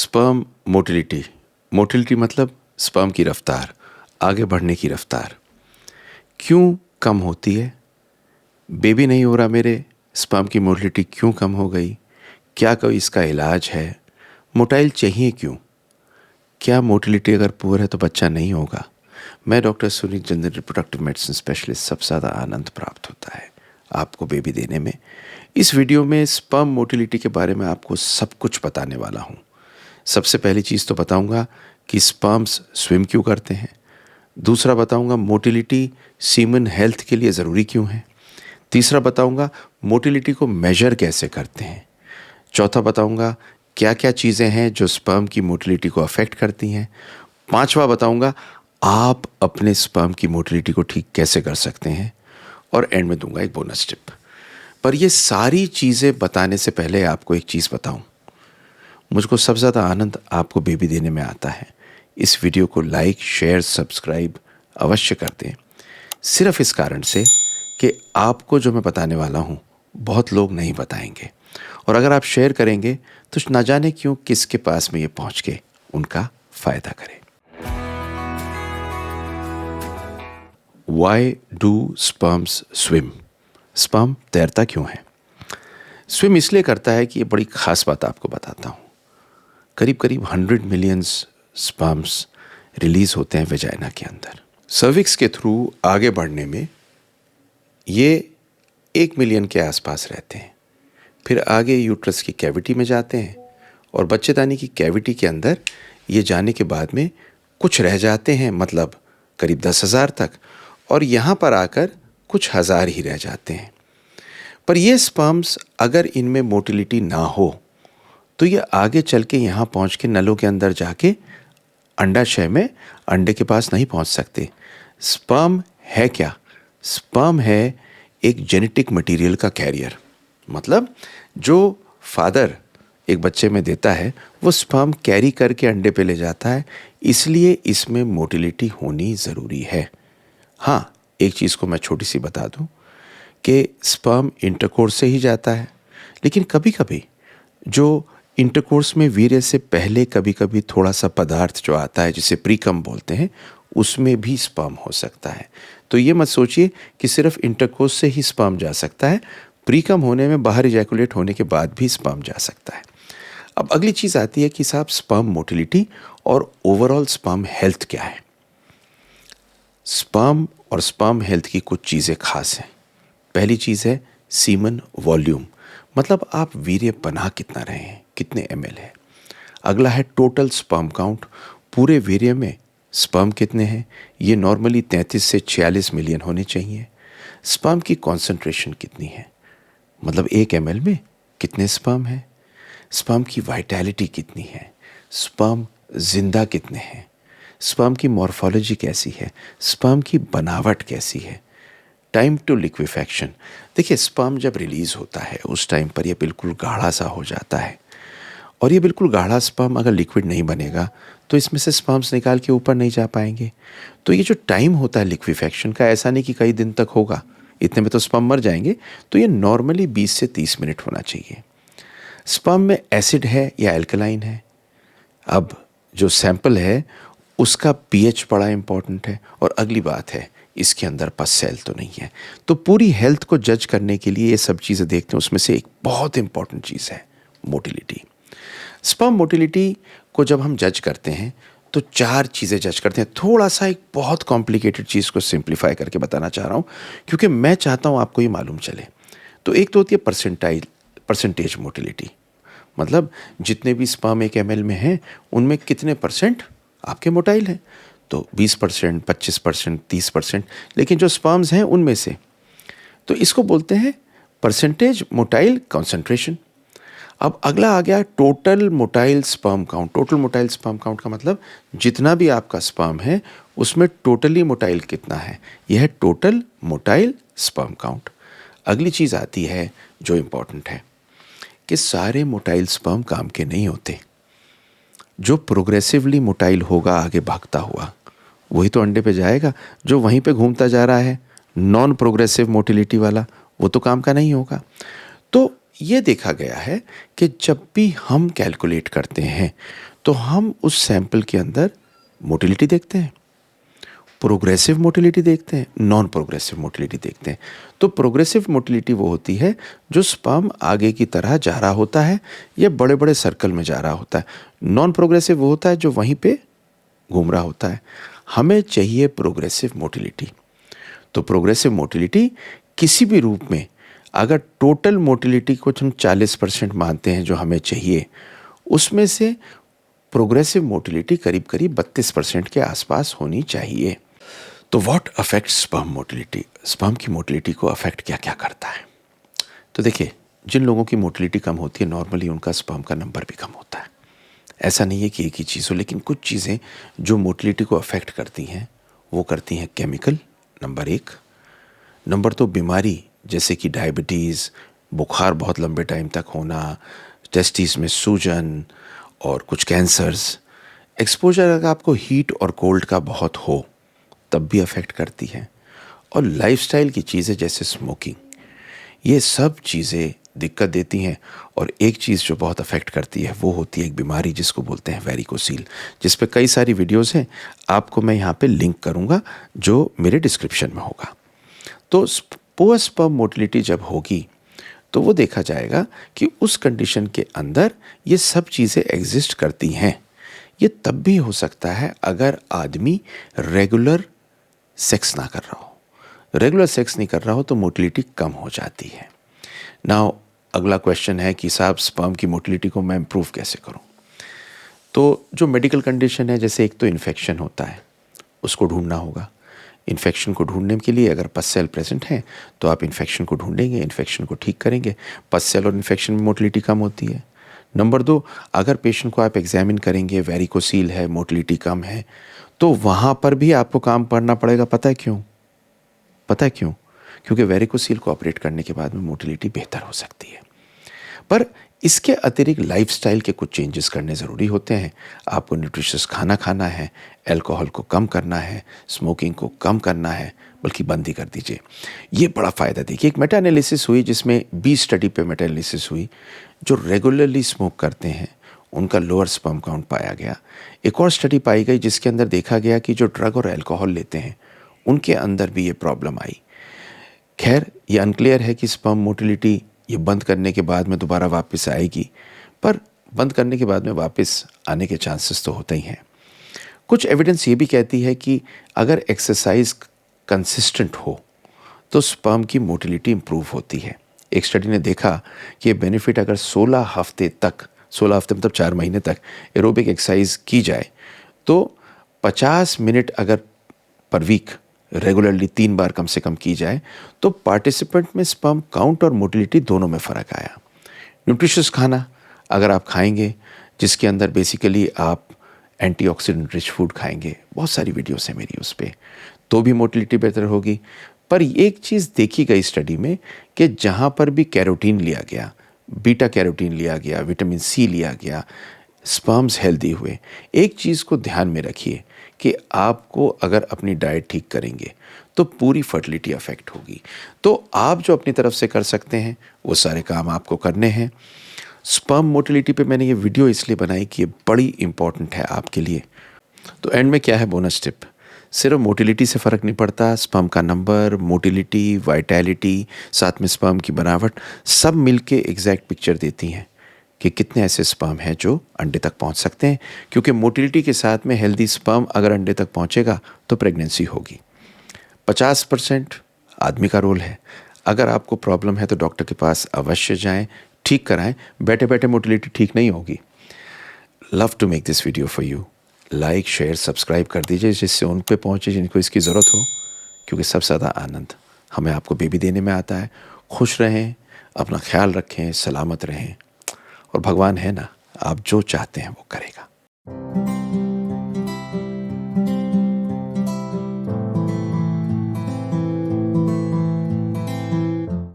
Sperm motility. Motility मतलब sperm की रफ्तार, आगे बढ़ने की रफ्तार क्यों कम होती है? बेबी नहीं हो रहा मेरे, स्पर्म की मोटिलिटी क्यों कम हो गई? क्या कोई इसका इलाज है? मोटाइल चाहिए क्यों? क्या मोटिलिटी अगर पुअर है तो बच्चा नहीं होगा? मैं डॉक्टर सुनील जंदन, रिप्रोडक्टिव मेडिसिन स्पेशलिस्ट, सबसे ज़्यादा आनंद प्राप्त होता है आपको बेबी देने में। इस वीडियो में स्पर्म मोटिलिटी के बारे में आपको सब कुछ बताने वाला हूँ। सबसे पहली चीज़ तो बताऊँगा कि स्पर्म्स स्विम क्यों करते हैं। दूसरा बताऊँगा मोटिलिटी सीमन हेल्थ के लिए ज़रूरी क्यों है। तीसरा बताऊँगा मोटिलिटी को मेजर कैसे करते हैं। चौथा बताऊँगा क्या क्या चीज़ें हैं जो स्पर्म की मोटिलिटी को अफेक्ट करती हैं। पांचवा बताऊँगा आप अपने स्पर्म की मोटिलिटी को ठीक कैसे कर सकते हैं। और एंड में दूंगा एक बोनस टिप। पर ये सारी चीज़ें बताने से पहले आपको एक चीज़ बताऊं, मुझको सबसे ज़्यादा आनंद आपको बेबी देने में आता है। इस वीडियो को लाइक, शेयर, सब्सक्राइब अवश्य कर दें, सिर्फ इस कारण से कि आपको जो मैं बताने वाला हूँ बहुत लोग नहीं बताएंगे, और अगर आप शेयर करेंगे तो ना जाने क्यों किसके पास में ये पहुँच के उनका फ़ायदा करे। Why do sperms swim? Sperm तैरता क्यों है? स्विम इसलिए करता है कि ये बड़ी खास बात आपको बताता हूँ। करीब करीब 100 मिलियंस स्पर्म्स रिलीज होते हैं वेजाइना के अंदर। सर्विक्स के थ्रू आगे बढ़ने में ये 1 मिलियन के आसपास रहते हैं। फिर आगे यूट्रस की कैविटी में जाते हैं और बच्चेदानी की कैविटी के अंदर ये जाने के बाद में कुछ रह जाते हैं, मतलब करीब 10,000 तक, और यहाँ पर आकर कुछ हज़ार ही रह जाते हैं। पर ये स्पर्म्स अगर इनमें मोटिलिटी ना हो तो ये आगे चल के यहाँ पहुँच के नलों के अंदर जाके अंडाशय में अंडे के पास नहीं पहुँच सकते। स्पर्म है क्या? स्पर्म है एक जेनेटिक मटेरियल का कैरियर। मतलब जो फादर एक बच्चे में देता है वो स्पर्म कैरी करके अंडे पे ले जाता है, इसलिए इसमें मोटिलिटी होनी ज़रूरी है। हाँ, एक चीज़ को मैं छोटी सी बता दूं कि स्पर्म इंटरकोर्स से ही जाता है, लेकिन कभी कभी जो इंटरकोर्स में वीर्य से पहले कभी कभी थोड़ा सा पदार्थ जो आता है जिसे प्रीकम बोलते हैं, उसमें भी स्पर्म हो सकता है। तो ये मत सोचिए कि सिर्फ इंटरकोर्स से ही स्पर्म जा सकता है, प्रीकम होने में, बाहर इजैकुलेट होने के बाद भी स्पर्म जा सकता है। अब अगली चीज़ आती है कि साहब स्पर्म मोटिलिटी और ओवरऑल स्पर्म हेल्थ क्या है। स्पर्म और स्पर्म हेल्थ की कुछ चीज़ें खास हैं। पहली चीज़ है सीमन वॉल्यूम, मतलब आप वीर्य बना कितना रहे हैं, कितने ml है। अगला है टोटल स्पर्म काउंट, पूरे वीर्य में स्पर्म कितने हैं। ये नॉर्मली 33 से 46 मिलियन होने चाहिए। स्पर्म की कॉन्सेंट्रेशन कितनी है, मतलब 1 ml में कितने स्पर्म है। स्पर्म की वाइटैलिटी कितनी है, स्पर्म जिंदा कितने हैं, स्पर्म की मॉर्फोलॉजी कैसी है, स्पर्म की बनावट कैसी है। टाइम टू लिक्विफैक्शन, देखिए स्पर्म जब रिलीज होता है उस टाइम पर यह बिल्कुल गाढ़ा सा हो जाता है, और ये बिल्कुल गाढ़ा स्पर्म अगर लिक्विड नहीं बनेगा तो इसमें से स्पर्म्स निकाल के ऊपर नहीं जा पाएंगे। तो ये जो टाइम होता है लिक्विफैक्शन का, ऐसा नहीं कि कई दिन तक होगा, इतने में तो स्पर्म मर जाएंगे। तो ये नॉर्मली 20 से 30 मिनट होना चाहिए। स्पर्म में एसिड है या एल्कलाइन है, अब जो सैंपल है उसका पीएच बड़ा इंपॉर्टेंट है। और अगली बात है इसके अंदर पस सेल तो नहीं है। तो पूरी हेल्थ को जज करने के लिए ये सब चीज़ें देखते हैं, उसमें से एक बहुत इंपॉर्टेंट चीज़ है मोटिलिटी। स्पर्म मोटिलिटी को जब हम जज करते हैं तो 4 चीज़ें जज करते हैं। थोड़ा सा एक बहुत कॉम्प्लिकेटेड चीज़ को सिंप्लीफाई करके बताना चाह रहा हूँ क्योंकि मैं चाहता हूँ आपको ये मालूम चले। तो एक तो होती है परसेंटेज मोटिलिटी, मतलब जितने भी स्पर्म 1 ml में हैं उनमें कितने परसेंट आपके मोटाइल हैं। तो 20%, 25%, 30%, लेकिन जो स्पर्म्स हैं उनमें से, तो इसको बोलते हैं परसेंटेज मोटाइल कॉन्सेंट्रेशन। अब अगला आ गया total motile sperm count. Total motile sperm count का मतलब जितना भी आपका स्पर्म है उसमें टोटली मोटाइल कितना है, यह है टोटल मोटाइल स्पर्म काउंट। अगली चीज़ आती है जो इम्पॉर्टेंट है कि सारे मोटाइल स्पर्म काम के नहीं होते। जो प्रोग्रेसिवली मोटाइल होगा आगे भागता हुआ वही तो अंडे पे जाएगा। जो वहीं पे घूमता जा रहा है नॉन प्रोग्रेसिव मोटिलिटी वाला, वो तो काम का नहीं होगा। तो ये देखा गया है कि जब भी हम कैलकुलेट करते हैं तो हम उस सैंपल के अंदर मोटिलिटी देखते हैं, प्रोग्रेसिव मोटिलिटी देखते हैं, नॉन प्रोग्रेसिव मोटिलिटी देखते हैं। तो प्रोग्रेसिव मोटिलिटी वो होती है जो स्पर्म आगे की तरह जा रहा होता है या बड़े बड़े सर्कल में जा रहा होता है। नॉन प्रोग्रेसिव वो होता है जो वहीं पे घूम रहा होता है। हमें चाहिए प्रोग्रेसिव मोटिलिटी। तो प्रोग्रेसिव मोटिलिटी किसी भी रूप में, अगर टोटल मोटिलिटी को हम 40% मानते हैं जो हमें चाहिए, उसमें से प्रोग्रेसिव मोटिलिटी करीब करीब 32% के आसपास होनी चाहिए। तो what affects sperm motility? Sperm की मोटिलिटी को अफेक्ट क्या क्या करता है? तो देखिए, जिन लोगों की मोटिलिटी कम होती है नॉर्मली उनका स्पर्म का नंबर भी कम होता है। ऐसा नहीं है कि एक ही चीज़ हो, लेकिन कुछ चीज़ें जो मोटिलिटी को अफेक्ट करती हैं वो करती हैं केमिकल, नंबर एक। नंबर दो, बीमारी जैसे कि डायबिटीज़, बुखार बहुत लंबे टाइम तक होना, टेस्टिस में सूजन और कुछ कैंसर्स। एक्सपोजर अगर आपको हीट और कोल्ड का बहुत हो तब भी अफेक्ट करती है। और लाइफस्टाइल की चीज़ें जैसे स्मोकिंग, ये सब चीज़ें दिक्कत देती हैं। और एक चीज़ जो बहुत अफेक्ट करती है वो होती है एक बीमारी जिसको बोलते हैं वेरिकोसील, जिस पे कई सारी वीडियोस हैं, आपको मैं यहाँ पे लिंक करूँगा जो मेरे डिस्क्रिप्शन में होगा। तो पुअर स्पर्म मोटिलिटी जब होगी तो वो देखा जाएगा कि उस कंडीशन के अंदर ये सब चीज़ें एग्जिस्ट करती हैं। ये तब भी हो सकता है अगर आदमी रेगुलर सेक्स ना कर रहा हो। रेगुलर सेक्स नहीं कर रहा हो तो मोटिलिटी कम हो जाती है। नाउ अगला क्वेश्चन है कि साहब स्पर्म की मोटिलिटी को मैं इम्प्रूव कैसे करूं? तो जो मेडिकल कंडीशन है, जैसे एक तो इन्फेक्शन होता है, उसको ढूंढना होगा। इन्फेक्शन को ढूंढने के लिए अगर पस सेल प्रेजेंट हैं तो आप इन्फेक्शन को ढूंढेंगे, इन्फेक्शन को ठीक करेंगे। पस सेल और इन्फेक्शन में मोटिलिटी कम होती है। नंबर दो, अगर पेशेंट को आप एग्जामिन करेंगे, वेरिकोसील है, मोटिलिटी कम है, तो वहाँ पर भी आपको काम करना पड़ेगा। पता है क्यों? पता है क्यों? क्योंकि वेरिकोसील को ऑपरेट करने के बाद में मोटिलिटी बेहतर हो सकती है। पर इसके अतिरिक्त लाइफस्टाइल के कुछ चेंजेस करने ज़रूरी होते हैं। आपको न्यूट्रिशियस खाना खाना है, अल्कोहल को कम करना है, स्मोकिंग को कम करना है, बल्कि बंद ही कर दीजिए। ये बड़ा फ़ायदा देखिए। एक मेटा एनालिसिस हुई जिसमें 20 स्टडी पे मेटा एनालिसिस हुई। जो रेगुलरली स्मोक करते हैं उनका लोअर स्पर्म काउंट पाया गया। एक और स्टडी पाई गई जिसके अंदर देखा गया कि जो ड्रग और अल्कोहल लेते हैं उनके अंदर भी ये प्रॉब्लम आई। खैर, ये अनक्लियर है कि स्पर्म मोटिलिटी ये बंद करने के बाद में दोबारा वापस आएगी, पर बंद करने के बाद में वापस आने के चांसेस तो होते ही हैं। कुछ एविडेंस ये भी कहती है कि अगर एक्सरसाइज कंसिस्टेंट हो तो स्पर्म की मोटिलिटी इंप्रूव होती है। एक स्टडी ने देखा कि ये बेनिफिट अगर 16 हफ्ते मतलब 4 महीने तक एरोबिक एक्सरसाइज की जाए तो 50 मिनट अगर पर वीक रेगुलरली 3 बार कम से कम की जाए तो पार्टिसिपेंट में स्पर्म काउंट और मोटिलिटी दोनों में फ़र्क आया। न्यूट्रिशियस खाना अगर आप खाएंगे, जिसके अंदर बेसिकली आप एंटीऑक्सीडेंट रिच फूड खाएंगे, बहुत सारी वीडियोस हैं मेरी उस पर, तो भी मोटिलिटी बेहतर होगी। पर एक चीज़ देखी गई स्टडी में कि जहाँ पर भी कैरोटीन लिया गया, बीटा कैरोटीन लिया गया, विटामिन सी लिया गया, स्पर्म्स हेल्दी हुए। एक चीज़ को ध्यान में रखिए कि आपको अगर अपनी डाइट ठीक करेंगे तो पूरी फर्टिलिटी अफेक्ट होगी। तो आप जो अपनी तरफ से कर सकते हैं वो सारे काम आपको करने हैं। स्पर्म मोटिलिटी पे मैंने ये वीडियो इसलिए बनाई कि ये बड़ी इंपॉर्टेंट है आपके लिए। तो एंड में क्या है बोनस टिप? सिर्फ मोटिलिटी से फ़र्क नहीं पड़ता, स्पर्म का नंबर, मोटिलिटी, वाइटैलिटी, साथ में स्पर्म की बनावट, सब मिलके एग्जैक्ट पिक्चर देती हैं कि कितने ऐसे स्पर्म हैं जो अंडे तक पहुंच सकते हैं। क्योंकि मोटिलिटी के साथ में हेल्दी स्पर्म अगर अंडे तक पहुंचेगा तो प्रेगनेंसी होगी। 50% आदमी का रोल है। अगर आपको प्रॉब्लम है तो डॉक्टर के पास अवश्य जाएं, ठीक कराएं। बैठे बैठे मोटिलिटी ठीक नहीं होगी। Love to make this video for you. Like, share, subscribe कर दीजिए जिससे उन पे पहुँचे जिनको इसकी ज़रूरत हो, क्योंकि सबसे ज़्यादा आनंद हमें आपको बेबी देने में आता है। खुश रहें, अपना ख्याल रखें, सलामत रहें, और भगवान है ना, आप जो चाहते हैं वो करेगा।